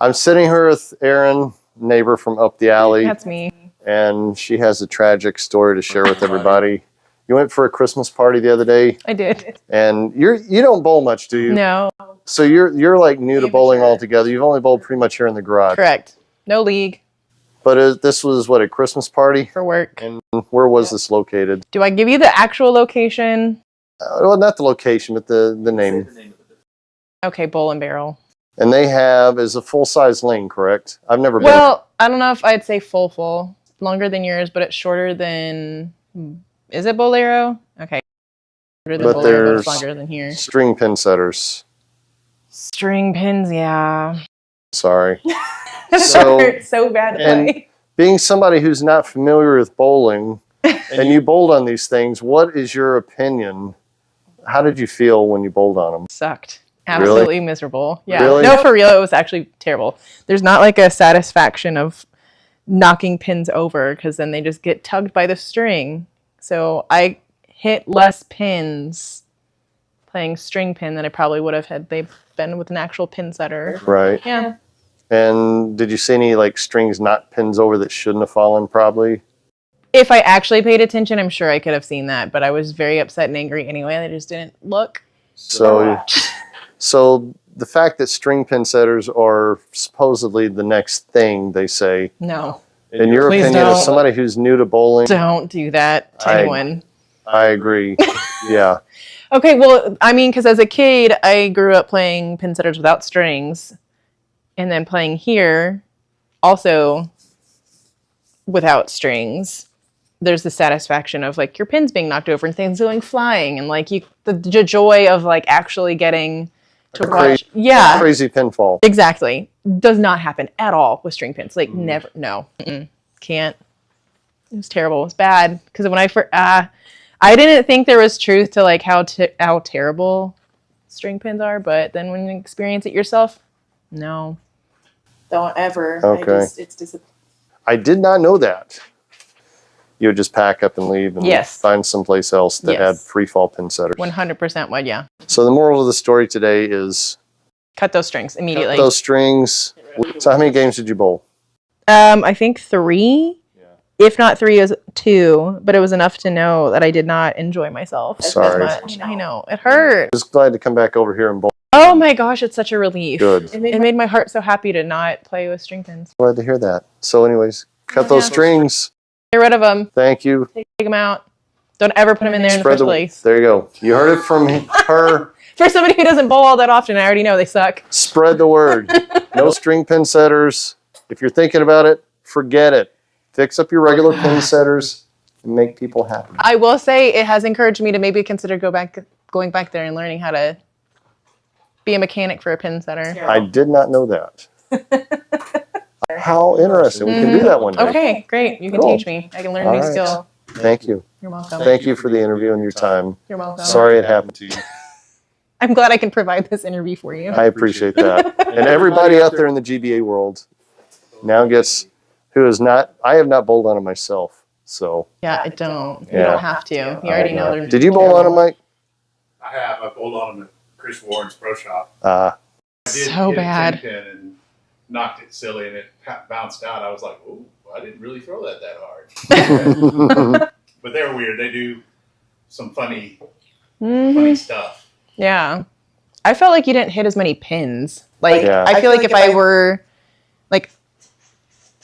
I'm sitting here with Erin, neighbor from up the alley. That's me. And she has a tragic story to share with everybody. You went for a Christmas party the other day. I did. And you don't bowl much, do you? No. So you're like new to bowling altogether. You've only bowled pretty much here in the garage. Correct. No league. But this was what, a Christmas party? For work. And where was this located? Do I give you the actual location? Well, not the location, but the name. Okay, Bowl and Barrel. And they is a full-size lane, correct? I've never been. Well, I don't know if I'd say full. Longer than yours, but it's shorter than... Is it Bolero? Okay. Shorter than Bolero, but it's longer than here. String Pinsetters. String pins, yeah. Sorry. So hurt so bad. And being somebody who's not familiar with bowling, and you bowled on these things, what is your opinion? How did you feel when you bowled on them? Sucked. Absolutely miserable. Yeah. Really? No, for real, it was actually terrible. There's not like a satisfaction of knocking pins over because then they just get tugged by the string. So I hit less pins playing string pin than I probably would have had they been with an actual pin setter. Right. Yeah. And did you see any like strings knock pins over that shouldn't have fallen probably? If I actually paid attention, I'm sure I could have seen that, but I was very upset and angry anyway. I just didn't look. So the fact that string pin setters are supposedly the next thing, they say. No. In your opinion, as somebody who's new to bowling, don't do that to anyone. I agree. Yeah. Okay, well, I mean, because as a kid, I grew up playing pin setters without strings, and then playing here, also without strings. There's the satisfaction of like your pins being knocked over and things going flying, and like the joy of like actually getting to watch. Yeah, crazy pinfall. Exactly. Does not happen at all with string pins. Like never. No. Can't. It was terrible. It was bad because when I didn't think there was truth to like how terrible string pins are, but then when you experience it yourself, no, don't ever. Okay. It's disappointing. I did not know that. You would just pack up and leave and find someplace else that had free fall pin setters. 100% would, yeah. So the moral of the story today is cut those strings immediately. Cut those strings. So how many games did you bowl? I think 3. Yeah. If not 3, it was 2, but it was enough to know that I did not enjoy myself as much. I know. It hurt. Just glad to come back over here and bowl. Oh my gosh, it's such a relief. Good. It made my heart so happy to not play with string pins. Glad to hear that. So anyways, cut those strings. Get rid of them. Thank you. Take them out. Don't ever put them in there in the first place. There you go. You heard it from her. For somebody who doesn't bowl all that often, I already know they suck. Spread the word. No string pin setters. If you're thinking about it, forget it. Fix up your regular pin setters and make people happy. I will say it has encouraged me to maybe consider going back there and learning how to be a mechanic for a pin setter. I did not know that. How interesting. We can do that one day. Okay, great. You can teach me. I can learn a new skill. Thank you. You're welcome. Thank you for the interview and your time. You're welcome. Sorry it happened to you. I'm glad I can provide this interview for you. I appreciate that. And everybody out there in the GBA world now gets, who is not, I have not bowled on them myself. So. Yeah, I don't. You don't have to. You already know they're Did you bowl on them, Mike? I have. I bowled on them at Chris Warren's pro shop. I did so bad. And knocked it silly and it bounced out. I was like, "Ooh, I didn't really throw that hard." But they're weird. They do some funny stuff. Yeah, I felt like you didn't hit as many pins. Like I feel like if I were like,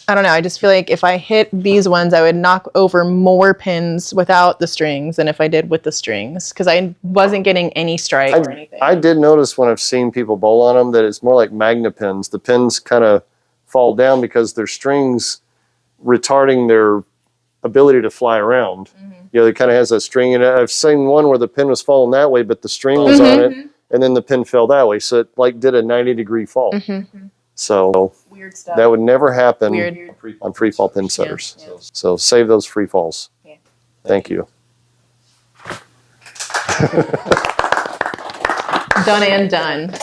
I don't know. I just feel like if I hit these ones, I would knock over more pins without the strings than if I did with the strings because I wasn't getting any strike or anything. I did notice when I've seen people bowl on them that it's more like magna pins. The pins kind of fall down because their strings retarding their ability to fly around. You know, it kind of has a string, and I've seen one where the pin was falling that way, but the string was on it, and then the pin fell that way. So it like did a 90-degree fall. So weird stuff. That would never happen on free fall pin setters. Yeah. So save those free falls. Yeah. Thank you. Done and done.